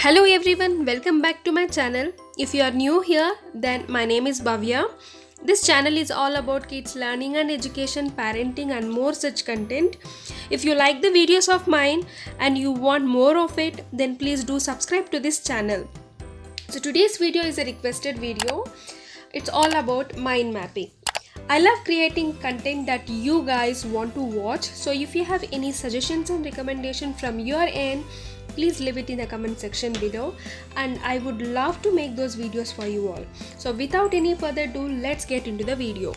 Hello everyone, welcome back to my channel. If you are new here, then my name is Bhavya. This channel is all about kids learning and education, parenting and more such content. If you like the videos of mine and you want more of it, then please do subscribe to this channel. So today's video is a requested video. It's all about mind mapping. I love creating content that you guys want to watch. So if you have any suggestions and recommendation from your end, please leave it in the comment section below and I would love to make those videos for you all. So without any further ado, let's get into the video.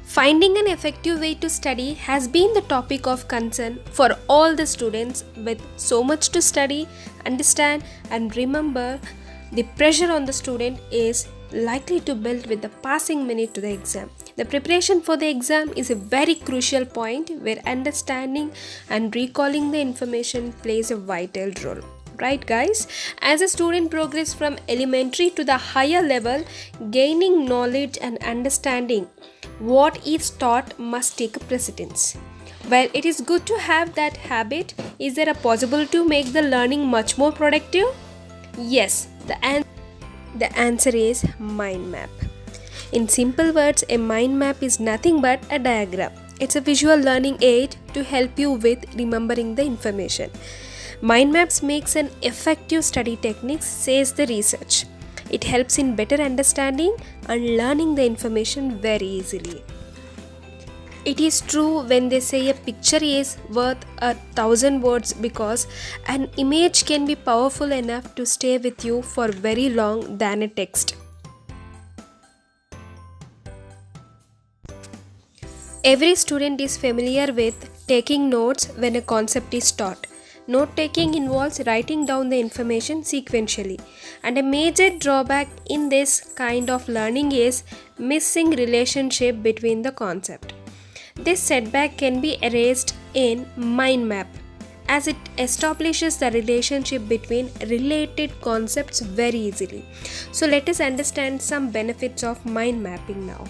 Finding an effective way to study has been the topic of concern for all the students. With so much to study, understand and remember, the pressure on the student is likely to build with the passing minute to the exam. The preparation for the exam is a very crucial point where understanding and recalling the information plays a vital role. Right guys, as a student progresses from elementary to the higher level, gaining knowledge and understanding what is taught must take precedence. While it is good to have that habit, is there a possibility to make the learning much more productive? Yes, the answer is mind map. In simple words, a mind map is nothing but a diagram. It's a visual learning aid to help you with remembering the information. Mind maps makes an effective study technique, says the research. It helps in better understanding and learning the information very easily. It is true when they say a picture is worth 1,000 words because an image can be powerful enough to stay with you for very long than a text. Every student is familiar with taking notes when a concept is taught. Note taking involves writing down the information sequentially, and a major drawback in this kind of learning is missing relationship between the concept. This setback can be erased in mind map as it establishes the relationship between related concepts very easily. So let us understand some benefits of mind mapping now.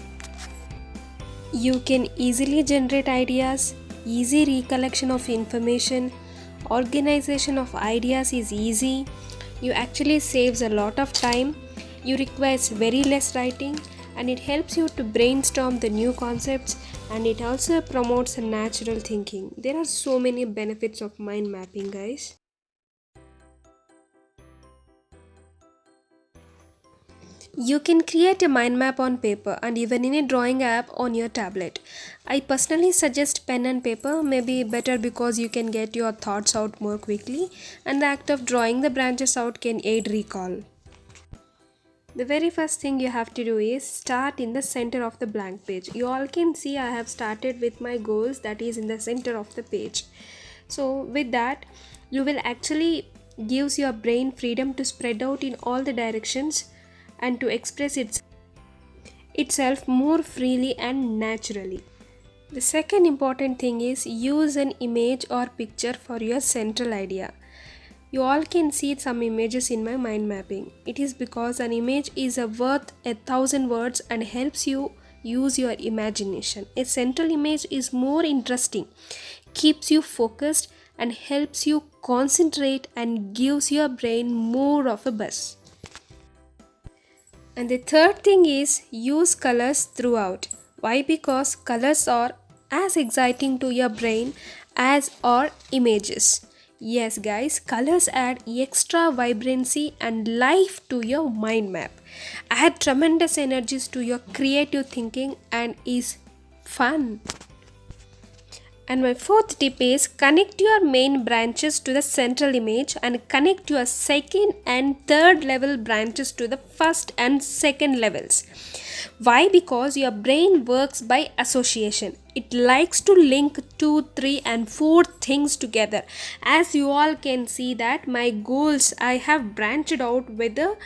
You can easily generate ideas, easy recollection of information, organization of ideas is easy, you actually saves a lot of time, you requires very less writing, and it helps you to brainstorm the new concepts, and it also promotes natural thinking. There are so many benefits of mind mapping, guys. You can create a mind map on paper and even in a drawing app on your tablet. I personally suggest pen and paper, maybe better because you can get your thoughts out more quickly, and the act of drawing the branches out can aid recall. The very first thing you have to do is start in the center of the blank page. You all can see I have started with my goals, that is in the center of the page. So with that, you will actually gives your brain freedom to spread out in all the directions and to express itself more freely and naturally. The second important thing is use an image or picture for your central idea. You all can see some images in my mind mapping. It is because an image is worth 1,000 words and helps you use your imagination. A central image is more interesting, keeps you focused and helps you concentrate and gives your brain more of a buzz. And the third thing is use colors throughout. Why? Because colors are as exciting to your brain as are images. Yes guys, colors add extra vibrancy and life to your mind map, add tremendous energies to your creative thinking and is fun. And my fourth tip is connect your main branches to the central image and connect your second and third level branches to the first and second levels. Why? Because your brain works by association. It likes to link 2, 3 and 4 things together. As you all can see that my goals I have branched out with the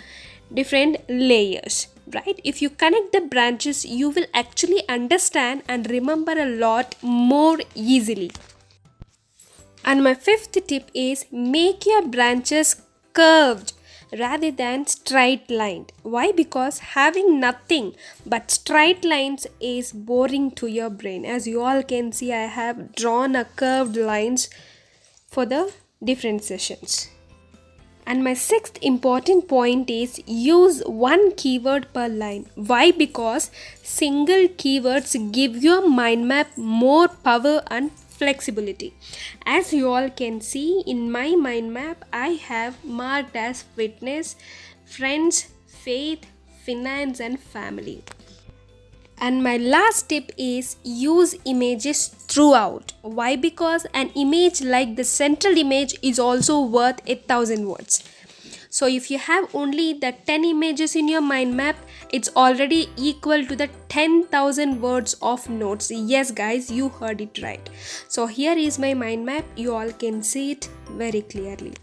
different layers. Right? If you connect the branches, you will actually understand and remember a lot more easily. And my fifth tip is make your branches curved. rather than straight line. Why? Because having nothing but straight lines is boring to your brain. As you all can see, I have drawn a curved lines for the different sessions. And my sixth important point is use one keyword per line. Why? Because single keywords give your mind map more power and flexibility. As you all can see in my mind map, I have marked as fitness, friends, faith, finance, and family. And my last tip is use images throughout. Why? Because an image like the central image is also worth 1,000 words. So if you have only the 10 images in your mind map, it's already equal to the 10,000 words of notes. Yes guys, you heard it right. So here is my mind map. You all can see it very clearly.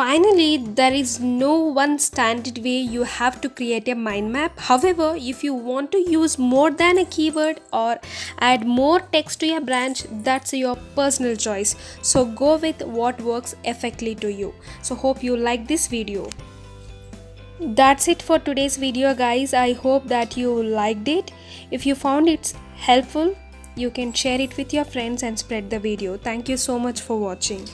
Finally, there is no one standard way you have to create a mind map. However, if you want to use more than a keyword or add more text to your branch, that's your personal choice. So go with what works effectively to you. So hope you like this video. That's it for today's video guys. I hope that you liked it. If you found it helpful, you can share it with your friends and spread the video. Thank you so much for watching.